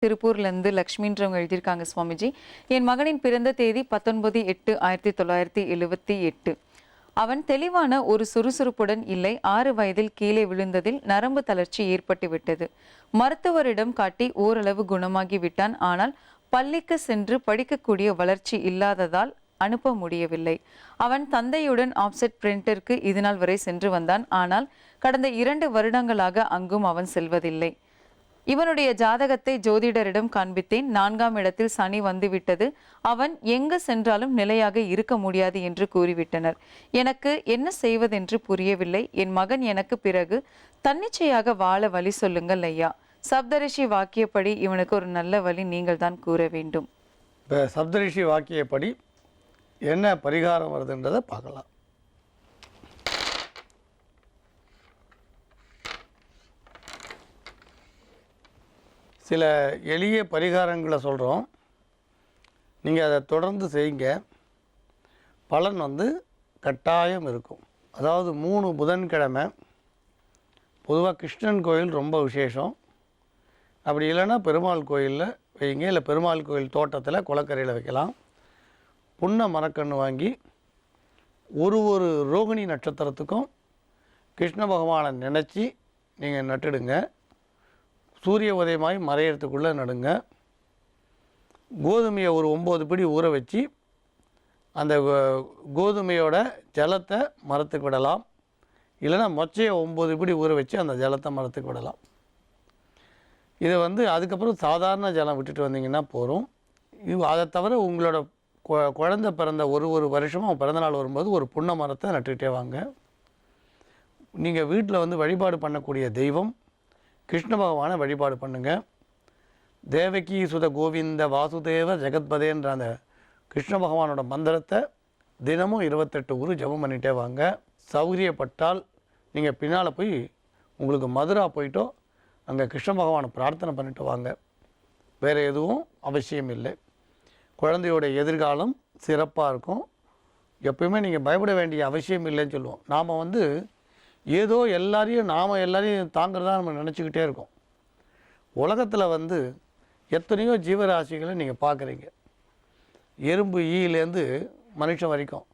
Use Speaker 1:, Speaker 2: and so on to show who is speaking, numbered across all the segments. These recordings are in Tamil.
Speaker 1: திருப்பூர்லேருந்து லக்ஷ்மின்றவங்க எழுதியிருக்காங்க. சுவாமிஜி, என் மகனின் பிறந்த தேதி 19/8/1978. அவன் தெளிவான ஒரு சுறுசுறுப்புடன் இல்லை. 6 வயதில் கீழே விழுந்ததில் நரம்பு தளர்ச்சி ஏற்பட்டு விட்டது. மருத்துவரிடம் காட்டி ஓரளவு குணமாகி விட்டான். ஆனால் பள்ளிக்கு சென்று படிக்கக்கூடிய வளர்ச்சி இல்லாததால் அனுப்ப முடியவில்லை. அவன் தந்தையுடன் ஆப்செட் பிரிண்டருக்கு இதுநாள் வரை சென்று வந்தான். ஆனால் கடந்த 2 வருடங்களாக அங்கும் அவன் செல்வதில்லை. இவனுடைய ஜாதகத்தை ஜோதிடரிடம் காண்பித்தேன். 4ஆம் இடத்தில் சனி வந்துவிட்டது. அவன் எங்கு சென்றாலும் நிலையாக இருக்க முடியாது என்று கூறிவிட்டனர். எனக்கு என்ன செய்வதென்று புரியவில்லை. என் மகன் எனக்கு பிறகு தன்னிச்சையாக வாழ வழி சொல்லுங்கள் ஐயா. சப்தரிஷி வாக்கியப்படி இவனுக்கு ஒரு நல்ல வழி நீங்கள் தான் கூற வேண்டும்.
Speaker 2: இப்போ சப்தரிஷி வாக்கியப்படி என்ன பரிகாரம் வருதுன்றதை பார்க்கலாம். சில எளிய பரிகாரங்களை சொல்கிறோம். நீங்கள் அதை தொடர்ந்து செய்யுங்க. பலன் கட்டாயம் இருக்கும். அதாவது 3 புதன்கிழமை பொதுவாக கிருஷ்ணன் கோயில் ரொம்ப விசேஷம். அப்படி இல்லைன்னா பெருமாள் கோயிலில் வைங்க. இல்லை பெருமாள் கோயில் தோட்டத்தில் குளக்கரையில் வைக்கலாம். புன்ன மரக்கன்று வாங்கி ஒரு ரோகிணி நட்சத்திரத்துக்கும் கிருஷ்ண பகவானை நினச்சி நீங்கள் நட்டுடுங்க. சூரிய உதயமாய் மறையிறதுக்குள்ளே நடுங்க. கோதுமையை ஒரு 9 பிடி ஊற வச்சு அந்த கோதுமையோட ஜலத்தை மரத்துக்கு விடலாம். இல்லைனா மொச்சையை 9 பிடி ஊற வச்சு அந்த ஜலத்தை மரத்துக்கு விடலாம். இதை அதுக்கப்புறம் சாதாரண ஜலம் விட்டுட்டு வந்தீங்கன்னா போகிறோம். அதை தவிர உங்களோட குழந்தை பிறந்த ஒரு வருஷமும் பிறந்தநாள் வரும்போது ஒரு புன்ன மரத்தை நட்டுக்கிட்டே வாங்க. நீங்கள் வீட்டில் வழிபாடு பண்ணக்கூடிய தெய்வம் கிருஷ்ண பகவானை வழிபாடு பண்ணுங்கள். தேவகி சுத கோவிந்த வாசுதேவ ஜெகத்பதேன்ற அந்த கிருஷ்ண பகவானோட மந்திரத்தை தினமும் 28 ஊர் ஜபம் பண்ணிகிட்டே வாங்க. சௌகரியப்பட்டால் நீங்கள் பின்னால் போய் உங்களுக்கு மதுரா போயிட்டோ அங்கே கிருஷ்ண பகவானை பிரார்த்தனை பண்ணிட்டு வாங்க. வேறு எதுவும் அவசியம் இல்லை. குழந்தையோட எதிர்காலம் சிறப்பாக இருக்கும். எப்பயுமே நீங்கள் பயப்பட வேண்டிய அவசியம் இல்லைன்னு சொல்லுவோம். நாம் ஏதோ நாம் எல்லாரையும் தாங்கிறதா நம்ம நினச்சிக்கிட்டே இருக்கோம். உலகத்தில் எத்தனையோ ஜீவராசிகளை நீங்கள் பார்க்குறீங்க. எறும்பு ஈலேருந்து மனுஷன் வரைக்கும்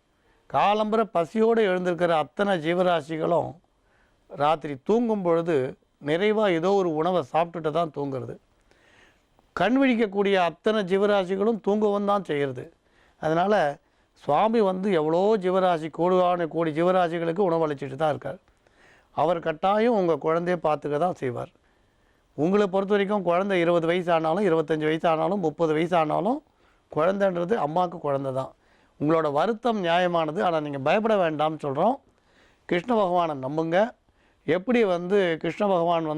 Speaker 2: காலம்பரை பசியோடு எழுந்திருக்கிற அத்தனை ஜீவராசிகளும் ராத்திரி தூங்கும் பொழுது நிறைவாக ஏதோ ஒரு உணவை சாப்பிட்டுட்டு தான் தூங்குறது. கண் விழிக்கக்கூடிய அத்தனை ஜீவராசிகளும் தூங்கவும் தான் செய்கிறது. அதனால் சுவாமி எவ்வளோ ஜீவராசி கோடி ஜீவராசிகளுக்கு உணவளிச்சிட்டு தான் இருக்கார். அவர் கட்டாயம் உங்கள் குழந்தைய பார்த்துக்க தான் செய்வார். உங்களை பொறுத்த வரைக்கும் குழந்தை 20 வயசு ஆனாலும் 25 வயசு ஆனாலும் 30 வயசு ஆனாலும் குழந்தைன்றது அம்மாவுக்கு குழந்தை தான். உங்களோட வருத்தம் நியாயமானது. ஆனால் நீங்கள் பயப்பட வேண்டாம்னு சொல்கிறோம். கிருஷ்ண பகவானை நம்புங்க. எப்படி கிருஷ்ண பகவான்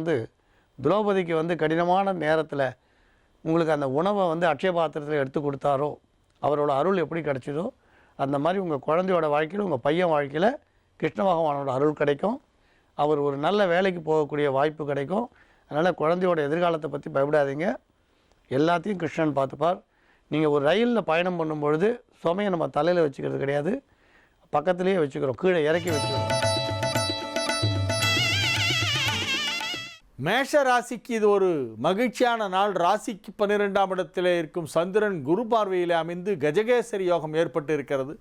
Speaker 2: திரௌபதிக்கு கடினமான நேரத்தில் உங்களுக்கு அந்த உணவை அட்சய பாத்திரத்தில் எடுத்து கொடுத்தாரோ, அவரோட அருள் எப்படி கிடச்சிதோ அந்த மாதிரி உங்கள் குழந்தையோட வாழ்க்கையில் உங்கள் பையன் வாழ்க்கையில் கிருஷ்ண பகவானோட அருள் கிடைக்கும். அவர் ஒரு நல்ல வேலைக்கு போகக்கூடிய வாய்ப்பு கிடைக்கும். அதனால் குழந்தையோட எதிர்காலத்தை பற்றி பயப்படாதீங்க. எல்லாத்தையும் கிருஷ்ணன் பார்த்துப்பார். நீங்கள் ஒரு ரயிலில் பயணம் பண்ணும்பொழுது சுமையை நம்ம தலையில் வச்சுக்கிறது கிடையாது, பக்கத்துலேயே வச்சுக்கிறோம், கீழே இறக்கி வச்சுக்கிறோம்.
Speaker 3: மேஷ ராசிக்கு இது ஒரு மகிழ்ச்சியான நாள். ராசிக்கு 12ஆம் இடத்திலே இருக்கும் சந்திரன் குரு பார்வையில் அமைந்து கஜகேசரி யோகம் ஏற்பட்டு இருக்கிறது.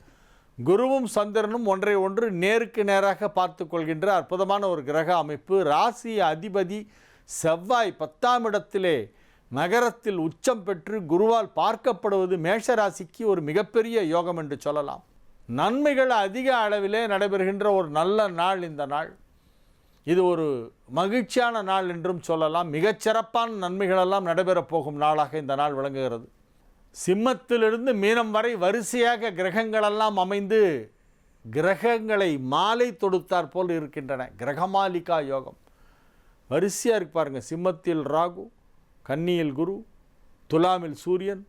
Speaker 3: குருவும் சந்திரனும் ஒன்றை ஒன்று நேருக்கு நேராக பார்த்து கொள்கின்ற அற்புதமான ஒரு கிரக அமைப்பு. ராசி அதிபதி செவ்வாய் 10ஆம் இடத்திலே நகரத்தில் உச்சம் பெற்று குருவால் பார்க்கப்படுவது மேஷ ராசிக்கு ஒரு மிகப்பெரிய யோகம் என்று சொல்லலாம். நன்மைகள் அதிக அளவிலே நடைபெறுகின்ற ஒரு நல்ல நாள் இந்த நாள். இது ஒரு மகிழ்ச்சியான நாள் என்றும் சொல்லலாம். மிகச்சிறப்பான நன்மைகளெல்லாம் நடைபெறப் போகும் நாளாக இந்த நாள் விளங்குகிறது. சிம்மத்திலிருந்து மீனம் வரை வரிசையாக கிரகங்களெல்லாம் அமைந்து கிரகங்களை மாலை தொடுத்தார் போல் இருக்கின்றன. கிரகமாலிகா யோகம் வரிசையாக இருக்கு பாருங்க. சிம்மத்தில் ராகு, கன்னியில் குரு, துலாமில் சூரியன்,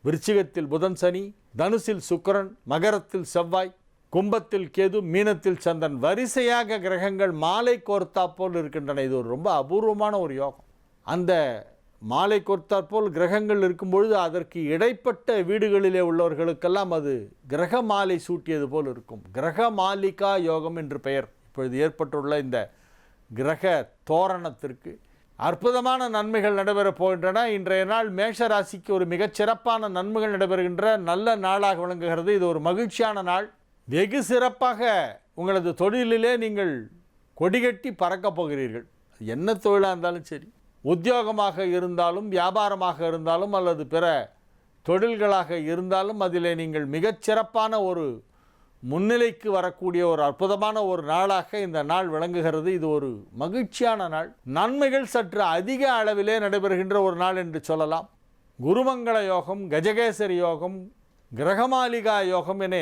Speaker 3: விருச்சிகத்தில் புதன் சனி, தனுசில் சுக்கிரன், மகரத்தில் செவ்வாய், கும்பத்தில் கேது, மீனத்தில் சந்திரன், வரிசையாக கிரகங்கள் மாலை கோர்த்தா போல் இருக்கின்றன. இது ஒரு ரொம்ப அபூர்வமான ஒரு யோகம். அந்த மாலை கோர்த்தாற்போல் கிரகங்கள் இருக்கும்பொழுது அதற்கு இடைப்பட்ட வீடுகளிலே உள்ளவர்களுக்கெல்லாம் அது கிரக மாலை சூட்டியது போல் இருக்கும். கிரக மாலிகா யோகம் என்று பெயர் இப்பொழுது ஏற்பட்டுள்ள இந்த கிரக தோரணத்திற்கு அற்புதமான நன்மைகள் நடைபெறப் போகின்றன. இன்றைய நாள் மேஷ ராசிக்கு ஒரு மிகச்சிறப்பான நன்மைகள் நடைபெறுகின்ற நல்ல நாளாக விளங்குகிறது. இது ஒரு மகிழ்ச்சியான நாள். வெகு சிறப்பாக உங்களது தொழிலிலே நீங்கள் கொடிகட்டி பறக்கப் போகிறீர்கள். என்ன தொழிலாக இருந்தாலும் சரி, உத்தியோகமாக இருந்தாலும் வியாபாரமாக இருந்தாலும் அல்லது பிற தொழில்களாக இருந்தாலும் அதிலே நீங்கள் மிகச்சிறப்பான ஒரு முன்னிலைக்கு வரக்கூடிய ஒரு அற்புதமான ஒரு நாளாக இந்த நாள் விளங்குகிறது. இது ஒரு மகிழ்ச்சியான நாள். நன்மைகள் சற்று அதிக அளவிலே நடைபெறுகின்ற ஒரு நாள் என்று சொல்லலாம். குருமங்கள யோகம், கஜகேசரி யோகம், கிரகமாலிகா யோகம் என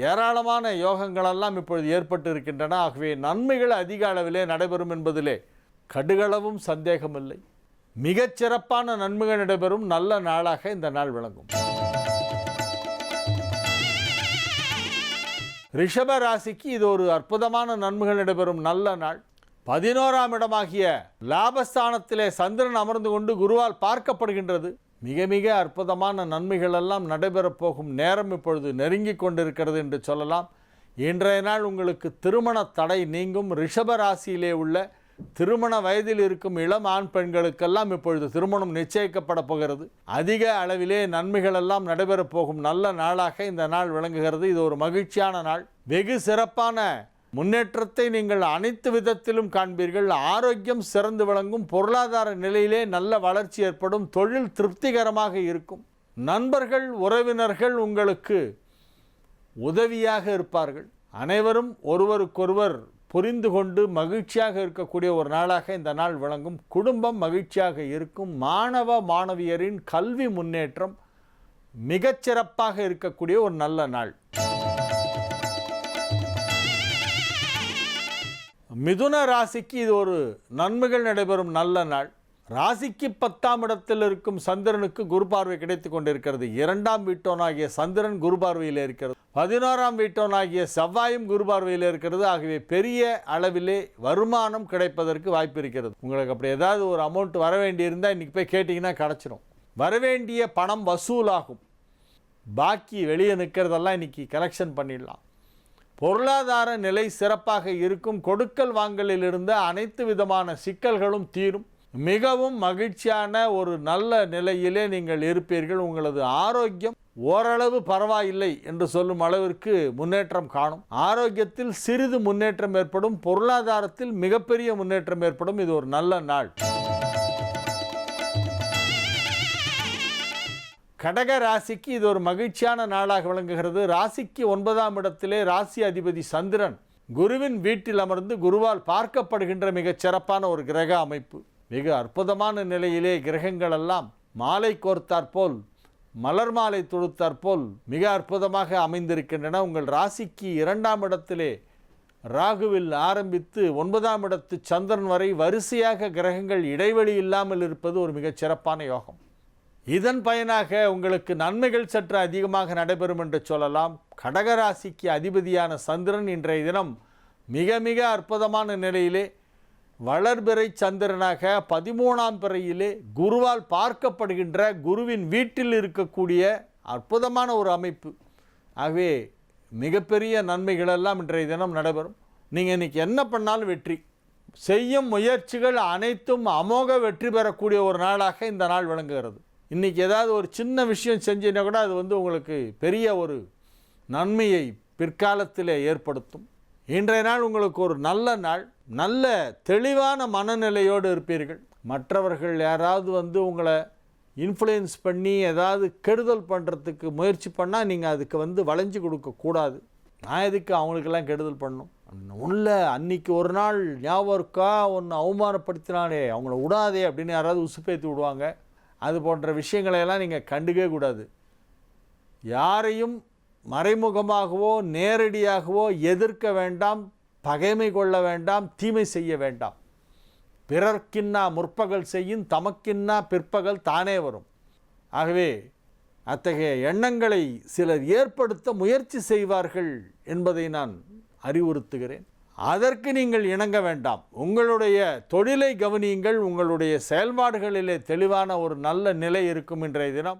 Speaker 3: ஏராளமான யோகங்களெல்லாம் இப்பொழுது ஏற்பட்டு இருக்கின்றன. ஆகவே நன்மைகள் அதிக அளவிலே நடைபெறும் என்பதிலே கடுகளவும் சந்தேகமில்லை. மிகச்சிறப்பான நன்மைகள் நடைபெறும் நல்ல நாளாக இந்த நாள் விளங்கும். ரிஷப ராசிக்கு இது ஒரு அற்புதமான நன்மைகள் நடைபெறும் நல்ல நாள். 11ஆம் இடமாகிய லாபஸ்தானத்திலே சந்திரன் அமர்ந்து கொண்டு குருவால் பார்க்கப்படுகின்றது. மிக மிக அற்புதமான நன்மைகள் எல்லாம் நடைபெறப் போகும் நேரம் இப்பொழுது நெருங்கி கொண்டிருக்கிறது என்று சொல்லலாம். இன்றைய நாள் உங்களுக்கு திருமண தடை நீங்கும். ரிஷப ராசியிலே உள்ள திருமண வயதில் இருக்கும் இளம் ஆண் பெண்களுக்கெல்லாம் இப்பொழுது திருமணம் நிச்சயிக்கப்பட போகிறது. அதிக அளவிலே நன்மைகள் எல்லாம் நடைபெறப் போகும் நல்ல நாளாக இந்த நாள் விளங்குகிறது. இது ஒரு மகிழ்ச்சியான நாள். வெகு சிறப்பான முன்னேற்றத்தை நீங்கள் அனைத்து விதத்திலும் காண்பீர்கள். ஆரோக்கியம் சிறந்து விளங்கும். பொருளாதார நிலையிலே நல்ல வளர்ச்சி ஏற்படும். தொழில் திருப்திகரமாக இருக்கும். நண்பர்கள் உறவினர்கள் உங்களுக்கு உதவியாக இருப்பார்கள். அனைவரும் ஒருவருக்கொருவர் புரிந்து கொண்டு மகிழ்ச்சியாக இருக்கக்கூடிய ஒரு நாளாக இந்த நாள் விளங்கும். குடும்பம் மகிழ்ச்சியாக இருக்கும். மாணவ மாணவியரின் கல்வி முன்னேற்றம் மிகச்சிறப்பாக இருக்கக்கூடிய ஒரு நல்ல நாள். மிதுன ராசிக்கு இது ஒரு நன்மைகள் நடைபெறும் நல்ல நாள். ராசிக்கு 10ஆம் இடத்தில் இருக்கும் சந்திரனுக்கு குரு பார்வை கிடைத்து கொண்டிருக்கிறது. 2ஆம் வீட்டோனாகிய சந்திரன் குரு பார்வையில் இருக்கிறது. 11ஆம் வீட்டோனாகிய செவ்வாயும் குரு பார்வையில் இருக்கிறது. ஆகவே பெரிய அளவிலே வருமானம் கிடைப்பதற்கு வாய்ப்பு இருக்கிறது. உங்களுக்கு அப்படி ஏதாவது ஒரு அமௌண்ட் வர வேண்டியிருந்தால் இன்றைக்கி போய் கேட்டிங்கன்னா கிடச்சிரும். வரவேண்டிய பணம் வசூலாகும். பாக்கி வெளியே நிற்கிறதெல்லாம் இன்றைக்கி கலெக்ஷன் பண்ணிடலாம். பொருளாதார நிலை சிறப்பாக இருக்கும். கொடுக்கல் வாங்கலில் இருந்த அனைத்து விதமான சிக்கல்களும் தீரும். மிகவும் மகிழ்ச்சியான ஒரு நல்ல நிலையிலே நீங்கள் இருப்பீர்கள். உங்களது ஆரோக்கியம் ஓரளவு பரவாயில்லை என்று சொல்லும் அளவிற்கு முன்னேற்றம் காணும். ஆரோக்கியத்தில் சிறிது முன்னேற்றம் ஏற்படும். பொருளாதாரத்தில் மிகப்பெரிய முன்னேற்றம் ஏற்படும். இது ஒரு நல்ல நாள். கடக ராசிக்கு இது ஒரு மகிழ்ச்சியான நாளாக விளங்குகிறது. ராசிக்கு 9ஆம் இடத்திலே ராசி அதிபதி சந்திரன் குருவின் வீட்டில் அமர்ந்து குருவால் பார்க்கப்படுகின்ற மிகச் சிறப்பான ஒரு கிரக அமைப்பு. மிக அற்புதமான நிலையிலே கிரகங்கள் எல்லாம் மாலை கோர்த்தாற்போல் மலர் மாலை தொடுத்தாற்போல் மிக அற்புதமாக அமைந்திருக்கின்றன. உங்கள் ராசிக்கு 2ஆம் இடத்திலே ராகுவில் ஆரம்பித்து 9ஆம் இடத்து சந்திரன் வரை வரிசையாக கிரகங்கள் இடைவெளி இல்லாமல் இருப்பது ஒரு மிகச் சிறப்பான யோகம். இதன் பயனாக உங்களுக்கு நன்மைகள் சற்று அதிகமாக நடைபெறும் என்று சொல்லலாம். கடகராசிக்கு அதிபதியான சந்திரன் இன்றைய தினம் மிக மிக அற்புதமான நிலையிலே வளர்பிறை சந்திரனாக 13ஆம் பிறையிலே குருவால் பார்க்கப்படுகின்ற குருவின் வீட்டில் இருக்கக்கூடிய அற்புதமான ஒரு அமைப்பு. ஆகவே மிகப்பெரிய நன்மைகளெல்லாம் இன்றைய தினம் நடைபெறும். நீங்கள் இன்றைக்கி என்ன பண்ணாலும் வெற்றி. செய்யும் முயற்சிகள் அனைத்தும் அமோக வெற்றி பெறக்கூடிய ஒரு நாளாக இந்த நாள் விளங்குகிறது. இன்றைக்கி ஏதாவது ஒரு சின்ன விஷயம் செஞ்சீங்கன்னா கூட அது உங்களுக்கு பெரிய ஒரு நன்மையை பிற்காலத்திலே ஏற்படுத்தும். இன்றைய நாள் உங்களுக்கு ஒரு நல்ல நாள். நல்ல தெளிவான மனநிலையோடு இருப்பீர்கள். மற்றவர்கள் யாராவது உங்களை இன்ஃப்ளூயன்ஸ் பண்ணி ஏதாவது கெடுதல் பண்ணுறதுக்கு முயற்சி பண்ணால் நீங்கள் அதுக்கு வளைஞ்சு கொடுக்கக்கூடாது. நான் எதுக்கு அவங்களுக்கெல்லாம் கெடுதல் பண்ணணும்? உள்ள அன்னைக்கு ஒரு நாள் ஞாபகம் இருக்கா, ஒன்று அவமானப்படுத்தினாலே அவங்கள விடாதே அப்படின்னு யாராவது உசுப்பேற்றி விடுவாங்க. அது போன்ற விஷயங்களையெல்லாம் நீங்கள் கண்டுக்கவே கூடாது. யாரையும் மறைமுகமாகவோ நேரடியாகவோ எதிர்க்க வேண்டாம், பகைமை கொள்ள வேண்டாம், தீமை செய்ய வேண்டாம். பிறர்க்கின்னா முற்பகல் செய்யும், தமக்கின்னா பிற்பகல் தானே வரும். ஆகவே அத்தகைய எண்ணங்களை சிலர் ஏற்படுத்த முயற்சி செய்வார்கள் என்பதை நான் அறிவுறுத்துகிறேன். அதற்கு நீங்கள் இணங்க வேண்டாம். உங்களுடைய தொழிலை கவனியுங்கள். உங்களுடைய செயல்பாடுகளிலே தெளிவான ஒரு நல்ல நிலை இருக்கும் இன்றைய தினம்.